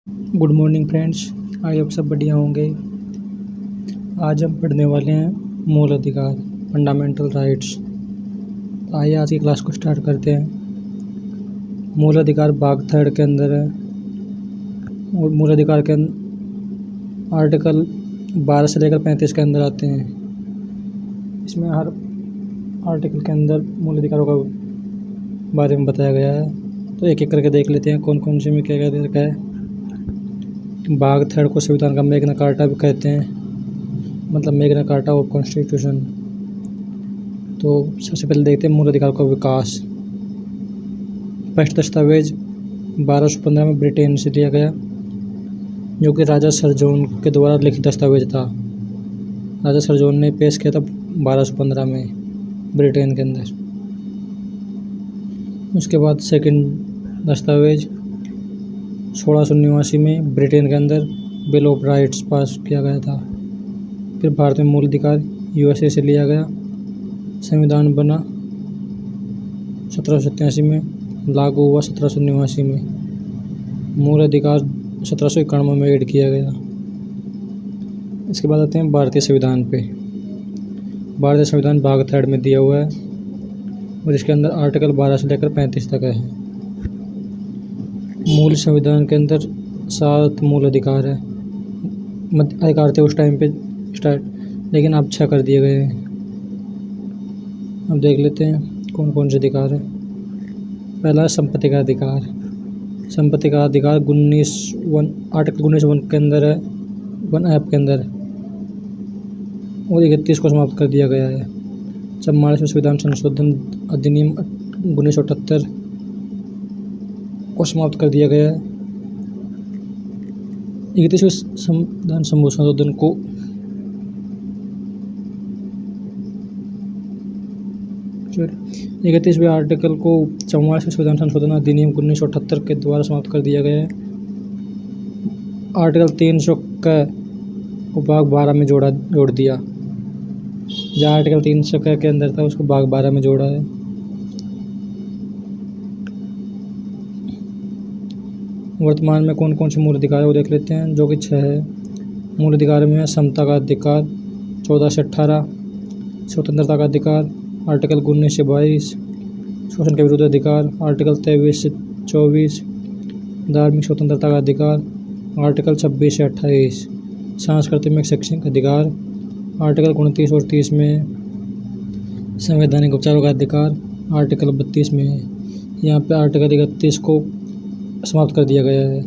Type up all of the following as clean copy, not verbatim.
Good morning friends. I hope सब बढ़िया होंगे। आज हम पढ़ने वाले हैं मूल अधिकार, फंडामेंटल राइट्स। आइए आज की क्लास को स्टार्ट करते हैं। मूल अधिकार भाग 3 के अंदर है और मूल अधिकार के आर्टिकल 12 से लेकर 35 के अंदर आते हैं। इसमें हर आर्टिकल के अंदर मूल अधिकारों का बारे में बताया गया है। तो एक एक करके देख लेते हैं कौन कौन से में क्या क्या दे रखा है। भाग 3 को संविधान का मैग्ना कार्टा भी कहते हैं, मतलब मैग्ना कार्टा ऑफ कॉन्स्टिट्यूशन। तो सबसे पहले देखते हैं मूल अधिकार का विकास। फर्स्ट दस्तावेज 1215 में ब्रिटेन से लिया गया, जो कि राजा सर जॉन के द्वारा लिखित दस्तावेज था। राजा सर जॉन ने पेश किया था 1215 में ब्रिटेन के अंदर। उसके बाद सेकंड दस्तावेज 1689 में ब्रिटेन के अंदर बिल ऑफ राइट्स पास किया गया था। फिर भारत में मूल अधिकार यूएसए से लिया गया, संविधान बना 1787 में, लागू हुआ 1789 में। मूल अधिकार 1791 में ऐड किया गया। इसके बाद आते हैं भारतीय संविधान पे। भारतीय संविधान भाग 3 में दिया हुआ है और इसके अंदर आर्टिकल 12 से लेकर 35 तक है। मूल संविधान के अंदर 7 मूल अधिकार है। अधिकार थे उस टाइम पे स्टार्ट, लेकिन अब 6 कर दिए गए हैं। अब देख लेते हैं कौन कौन से अधिकार है। पहला संपत्ति का अधिकार। संपत्ति का अधिकार आर्टिकल 19(1) के अंदर है, 1F के अंदर, और 31 को समाप्त कर दिया गया है। 44वें संविधान संशोधन अधिनियम 1978 को समाप्त कर दिया गया है। 31वें संविधान संशोधन को 31वें आर्टिकल को 44वें संविधान संशोधन अधिनियम 1978 के द्वारा समाप्त कर दिया गया है। आर्टिकल 300 को भाग 12 में जोड़ दिया। जहाँ आर्टिकल 300 के अंदर था उसको भाग 12 में जोड़ा है। वर्तमान में कौन कौन से मूल अधिकार है वो देख लेते हैं, जो कि 6 है। मूल अधिकार में है समता का अधिकार 14 से 18, स्वतंत्रता का अधिकार आर्टिकल 19 से 22, शोषण के विरुद्ध अधिकार आर्टिकल 23 से 24, धार्मिक स्वतंत्रता का अधिकार आर्टिकल 26 से 28, सांस्कृतिक शैक्षणिक अधिकार आर्टिकल 29 और 30 में, संवैधानिक उपचारों का अधिकार आर्टिकल 32 में है। यहाँ पे आर्टिकल 31 को समाप्त कर दिया गया है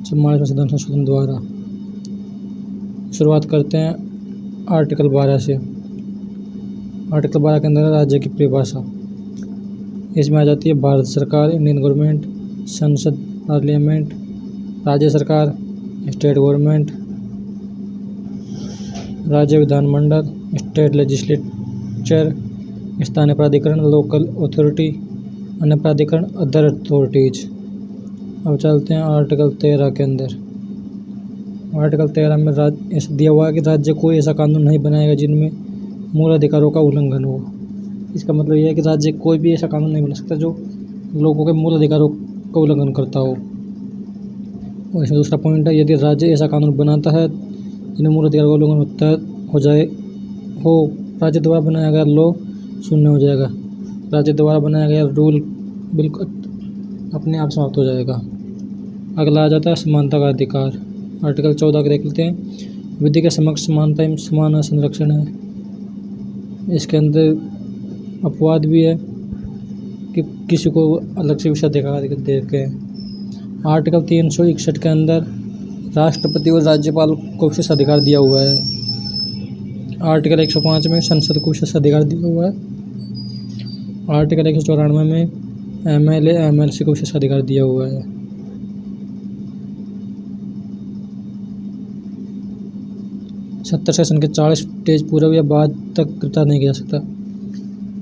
44वें संविधान संशोधन द्वारा। शुरुआत करते हैं आर्टिकल 12 से। आर्टिकल 12 के अंदर राज्य की परिभाषा। इसमें आ जाती है भारत सरकार, इंडियन गवर्नमेंट, संसद पार्लियामेंट, राज्य सरकार, स्टेट गवर्नमेंट, राज्य विधानमंडल, स्टेट लेजिस्लेचर, स्थानीय प्राधिकरण, लोकल अथॉरिटी, अन्य प्राधिकरण, अदर अथॉरिटीज। अब चलते हैं आर्टिकल 13 के अंदर। आर्टिकल 13 में ऐसा दिया हुआ है कि राज्य कोई ऐसा कानून नहीं बनाएगा जिनमें मूल अधिकारों का उल्लंघन हो। इसका मतलब यह है कि राज्य कोई भी ऐसा कानून नहीं बना सकता जो लोगों के मूल अधिकारों का उल्लंघन करता हो। और इसमें दूसरा पॉइंट है, यदि राज्य ऐसा कानून बनाता है जिनमें मूल अधिकारों का उल्लंघन राज्य द्वारा बनाया गया लॉ शून्य हो जाएगा। राज्य द्वारा बनाया गया रूल बिल्कुल अपने आप समाप्त हो जाएगा। अगला आ जाता है समानता का अधिकार। आर्टिकल 14 के देख लेते हैं। विधि के समक्ष समानता एवं समान संरक्षण है। इसके अंदर अपवाद भी है कि किसी को अलग से विशेषाधिकार दे के। आर्टिकल 361 के अंदर राष्ट्रपति और राज्यपाल को विशेष अधिकार दिया हुआ है। आर्टिकल 105 में संसद को विशेष अधिकार दिया हुआ है। आर्टिकल 194 में MLA MLC को विशेष अधिकार दिया हुआ है। सत्तर सेशन के 40 डेज पूर्व या बाद तक गिरफ्तार नहीं किया जा सकता।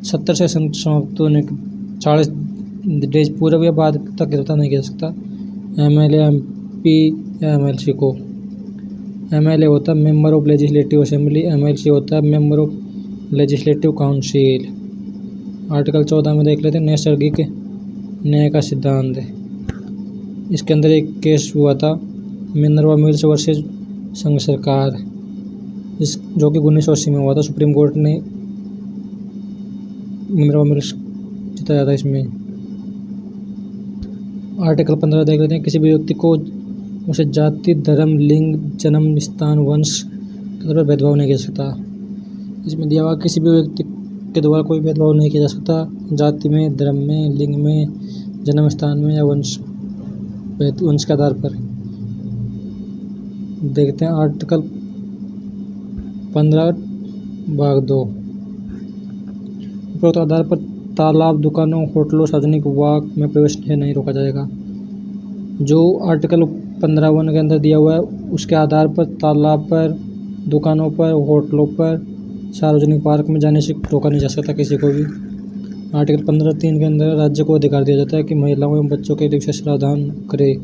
70 सेशन समाप्त होने के 40 डेज पूर्व या बाद तक गिरफ्तार नहीं किया जा सकता MLA MP या MLC को। MLA होता है member of legislative assembly, MLC होता है member of legislative council. Article 14 में देख लेते हैं नैसर्गिक न्याय का सिद्धांत। इसके अंदर एक केस हुआ था मिनर्वा मिल्स वर्सेस संघ सरकार, इस जो कि 1980 में हुआ था। सुप्रीम कोर्ट ने मिनर्वा मिल्स जिताया था इसमें। आर्टिकल 15 देख लेते हैं। किसी भी व्यक्ति को उसे जाति, धर्म, लिंग, जन्म स्थान, वंश के द्वारा भेदभाव नहीं किया जा सकता। इसमें दिया हुआ किसी भी व्यक्ति के द्वारा कोई भेदभाव नहीं किया जा सकता जाति में, धर्म में, लिंग में, जन्म स्थान में या वंश के आधार पर। देखते हैं आर्टिकल 15 भाग 2। उपरोक्त आधार पर तालाब, दुकानों, होटलों, सार्वजनिक वाक में प्रवेश से नहीं रोका जाएगा। जो आर्टिकल 15(1) के अंदर दिया हुआ है उसके आधार पर तालाब पर, दुकानों पर, होटलों पर, सार्वजनिक पार्क में जाने से रोका नहीं जा सकता किसी को भी। आर्टिकल 15(3) के अंदर राज्य को अधिकार दिया जाता है कि महिलाओं एवं बच्चों के विशेष प्रावधान करे।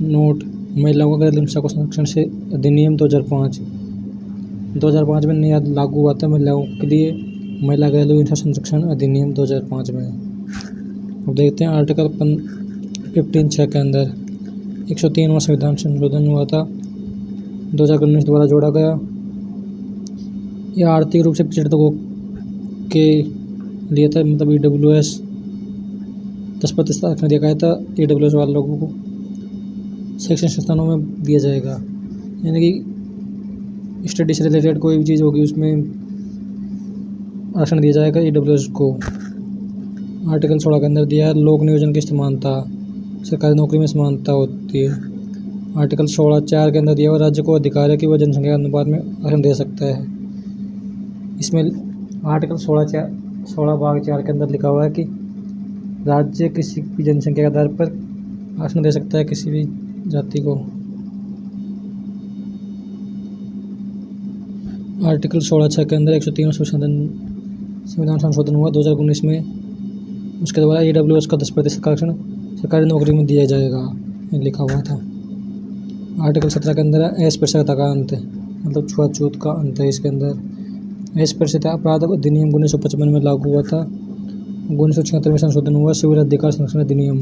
नोट: महिलाओं का घरेलू हिंसा को संरक्षण से अधिनियम 2005 में नया लागू हुआ था महिलाओं के लिए महिला घरेलू हिंसा संरक्षण अधिनियम 2005 में। अब देखते हैं आर्टिकल 15(6) के अंदर 103वां संविधान संशोधन हुआ था 2019 द्वारा जोड़ा गया। यह आर्थिक रूप से पिछड़े तबकों के लिए था, मतलब EWS 10% आरक्षण दिया गया था EWS वाले लोगों को। शैक्षणिक संस्थानों में दिया जाएगा, यानी कि स्टडी से रिलेटेड कोई भी चीज़ होगी उसमें आरक्षण दिया जाएगा EWS को। आर्टिकल 16 के अंदर दिया है लोक नियोजन की समानता, सरकारी नौकरी में समानता होती है। आर्टिकल 16(4) के अंदर दिया हुआ राज्य को अधिकार है कि वह जनसंख्या के अनुपात में आरक्षण दे सकता है। इसमें आर्टिकल 16 भाग 4 के अंदर लिखा हुआ है कि राज्य किसी भी जनसंख्या के आधार पर आरक्षण दे सकता है किसी भी जाति को। आर्टिकल 16(6) के अंदर 103वां संविधान संशोधन हुआ 2019 में। उसके द्वारा EWS का 10% आरक्षण सरकारी नौकरी में दिया जाएगा, लिखा हुआ था। आर्टिकल 17 के अंदर अस्पृश्यता का अंत, मतलब छुआछूत का अंत है। इसके अंदर अस्पृश्यता अपराध अधिनियम 1955 में लागू हुआ था। 1976 में संशोधन हुआ सिविल अधिकार संरक्षण अधिनियम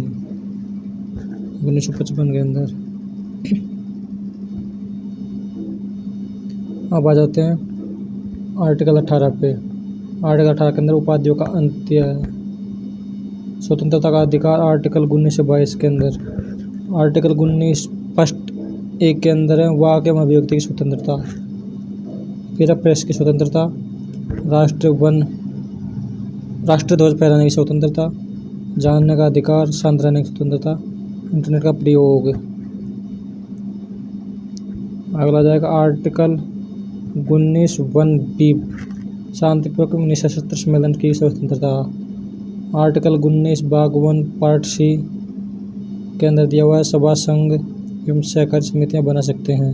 1955 के अंदर। अब आ जाते हैं आर्टिकल 18 पे। आर्टिकल 18 के अंदर उपाधियों का अंत्य है। स्वतंत्रता का अधिकार आर्टिकल 19 से 22 के अंदर। आर्टिकल 19 फर्स्ट 1 के अंदर है वाक एवं अभिव्यक्ति की स्वतंत्रता, फिर प्रेस की स्वतंत्रता, राष्ट्रध्वज फहराने की स्वतंत्रता, जानने का अधिकार, शांत रहने की स्वतंत्रता, इंटरनेट का प्रयोग। अगला जाएगा आर्टिकल 19(1)(b) शांतिपूर्वक निशस्त्र सम्मेलन की स्वतंत्रता। आर्टिकल 19 भाग 1 पार्ट C के अंदर दिया हुआ है सभा, संघ एवं सहकारी समितियां बना सकते हैं।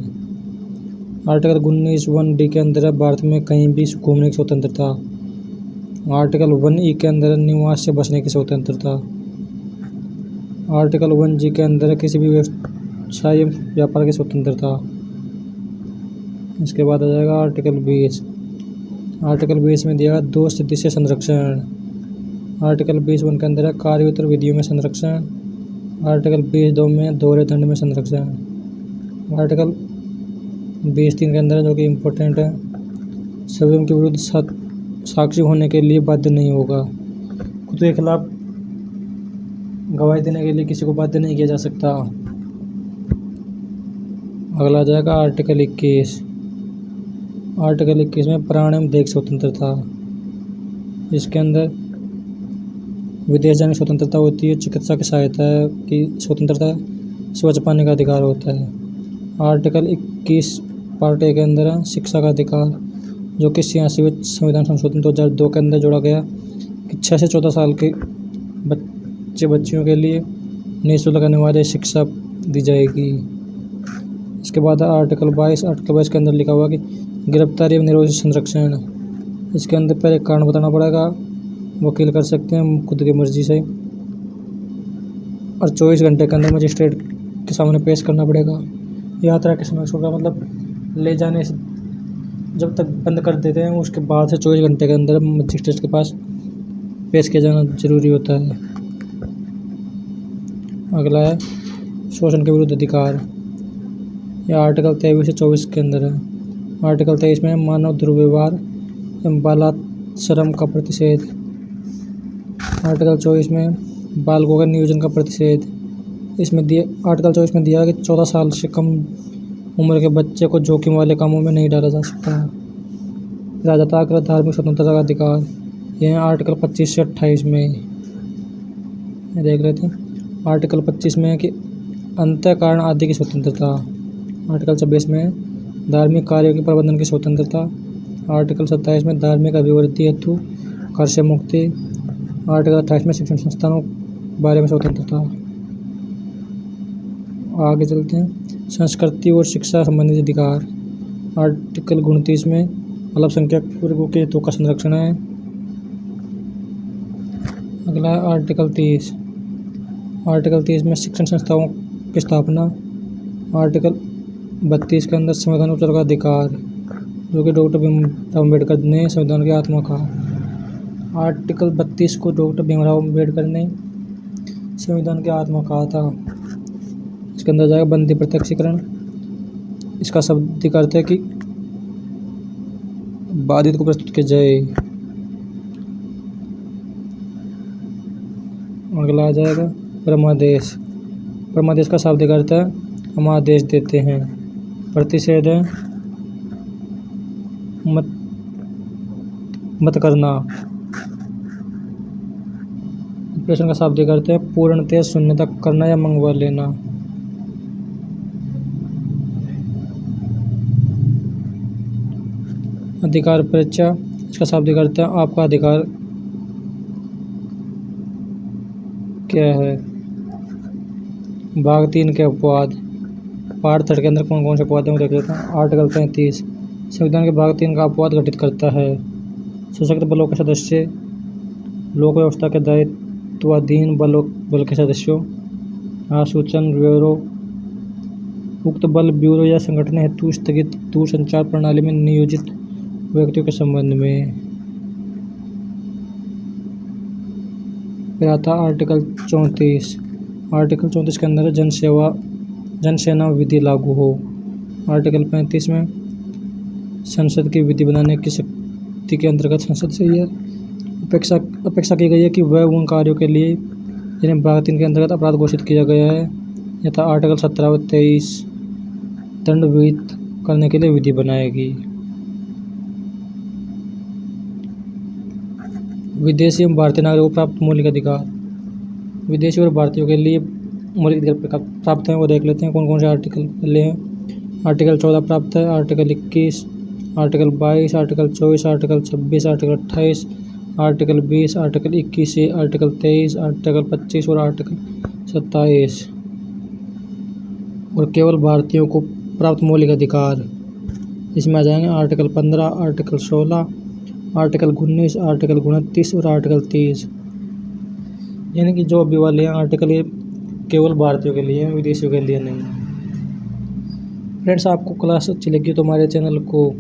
आर्टिकल 19(1)(d) के अंदर भारत में कहीं भी घूमने की स्वतंत्रता। आर्टिकल 1(e) के अंदर निवास से बचने की स्वतंत्रता। आर्टिकल 1(g) के अंदर किसी भी व्यवसाय एवं व्यापार की स्वतंत्रता। इसके बाद आ जाएगा आर्टिकल 20। आर्टिकल 20 में दिया दो स्थिति से संरक्षण। आर्टिकल 20(1) के अंदर है कार्योत्तर विधियों में संरक्षण। आर्टिकल 20(2) में दोहरे दंड में संरक्षण। आर्टिकल 20(3) के अंदर जो कि इम्पोर्टेंट है, सभी के विरुद्ध साक्षी होने के लिए बाध्य नहीं होगा। खुद के खिलाफ गवाही देने के लिए किसी को बाध्य नहीं किया जा सकता। अगला आ जाएगा आर्टिकल 21। आर्टिकल 21 में प्राण एवं देह की स्वतंत्रता। इसके अंदर विदेश जाने की स्वतंत्रता होती है, चिकित्सा की सहायता की स्वतंत्रता, स्वच्छ पानी का अधिकार होता है। आर्टिकल 21 पार्ट A के अंदर है शिक्षा का अधिकार, जो कि 86वें संविधान संशोधन 2002 के अंदर जोड़ा गया कि 6 से 14 साल के बच्चियों के लिए निःशुल्क अनिवार्य शिक्षा दी जाएगी। इसके बाद आर्टिकल 22 के अंदर लिखा हुआ कि गिरफ्तारी एवं निरोध संरक्षण। इसके अंदर पहले कारण बताना पड़ेगा, वकील कर सकते हैं खुद की मर्जी से, और 24 घंटे के अंदर मजिस्ट्रेट के सामने पेश करना पड़ेगा। यात्रा के समय होगा, मतलब ले जाने से जब तक बंद कर देते हैं उसके बाद से 24 घंटे के अंदर मजिस्ट्रेट के पास पेश किया जाना जरूरी होता है। अगला है शोषण के विरुद्ध अधिकार। यह आर्टिकल 23 से 24 के अंदर है। आर्टिकल 23 में मानव दुर्व्यवहार एवं बालाश्रम का प्रतिषेध। आर्टिकल 24 में बालकों के नियोजन का प्रतिषेध। आर्टिकल 24 में दिया है कि 14 साल से कम उम्र के बच्चे को जोखिम वाले कामों में नहीं डाला जा सकता है। राजतंत्र धार्मिक स्वतंत्रता का अधिकार, यह आर्टिकल 25 से 28 में देख लेते हैं। आर्टिकल 25 में है कि अंतःकरण आदि की स्वतंत्रता। आर्टिकल 26 में धार्मिक कार्यों के प्रबंधन की स्वतंत्रता। आर्टिकल 27 में धार्मिक अभिवृद्धि हेतु कर से मुक्ति। आर्टिकल 28 में शिक्षण संस्थानों बारे में स्वतंत्रता। आगे चलते हैं। संस्कृति और शिक्षा संबंधित अधिकार। आर्टिकल 29 में अल्पसंख्यक वर्गों के हितों का संरक्षण है। अगला है आर्टिकल 30। आर्टिकल 30 में शिक्षण संस्थाओं की स्थापना। आर्टिकल 32 के अंदर संविधान उपचार का अधिकार, जो कि डॉक्टर भीमराव अम्बेडकर ने संविधान की आत्मा कहा। आर्टिकल 32 को डॉक्टर भीमराव अम्बेडकर ने संविधान की आत्मा कहा था। इसके अंदर जाएगा बंदी प्रत्यक्षीकरण। इसका शाब्दिक अर्थ है कि बाधित को प्रस्तुत किया जाए। अगला आ जाएगा परमादेश। परमादेश का शाब्दिक अर्थ है हम आदेश देते हैं। प्रतिषेध है मत करना। प्रश्न का शाब्दिक अर्थ है पूर्णतः शून्यता करना या मंगवा लेना। अधिकार परीक्षा, इसका शाब्दिक अर्थ है आपका अधिकार क्या है। भाग 3 के अपवाद। पार्ट 3 के अंदर कौन कौन से अपवाद हैं वो देख लेते हैं। आर्टिकल 33 संविधान के भाग 3 का अपवाद गठित करता है। सशस्त्र बलों के सदस्य, लोक व्यवस्था के दायित्वाधीन बल के सदस्यों, आसूचन ब्यूरो, उक्त बल ब्यूरो या संगठन हेतु स्थगित दूरसंचार प्रणाली में नियोजित व्यक्तियों के संबंध में। फिर आता आर्टिकल 34। आर्टिकल 34 के अंदर जनसेना विधि लागू हो। आर्टिकल 35 में संसद की विधि बनाने की शक्ति के अंतर्गत संसद से यह अपेक्षा की गई है कि वह उन कार्यों के लिए जिन्हें भाग 3 के अंतर्गत अपराध घोषित किया गया है यथा आर्टिकल 17 और 23 दंड विहित करने के लिए विधि बनाएगी। विदेशी एवं भारतीय नागरिकों को प्राप्त मौलिक अधिकार। विदेशी और भारतीयों के लिए मौलिक अधिकार प्राप्त हैं वो देख लेते हैं कौन कौन से आर्टिकल पहले हैं। आर्टिकल 14 प्राप्त है। Article 21, article 22, article 24, article 26, article 28, article 20, article 21, article 23, article 25 और आर्टिकल 27। और केवल भारतीयों को प्राप्त मौलिक अधिकार इसमें आ जाएंगे आर्टिकल 15, आर्टिकल 16, आर्टिकल 19, आर्टिकल 29 और आर्टिकल 30। यानी कि जो अभी वाले हैं आर्टिकल ये केवल भारतीयों के लिए हैं, विदेशियों के लिए नहीं। फ्रेंड्स, आपको क्लास अच्छी लगी तो हमारे चैनल को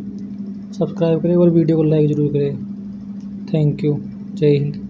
सब्सक्राइब करें और वीडियो को लाइक ज़रूर करें। Thank you. जय हिंद।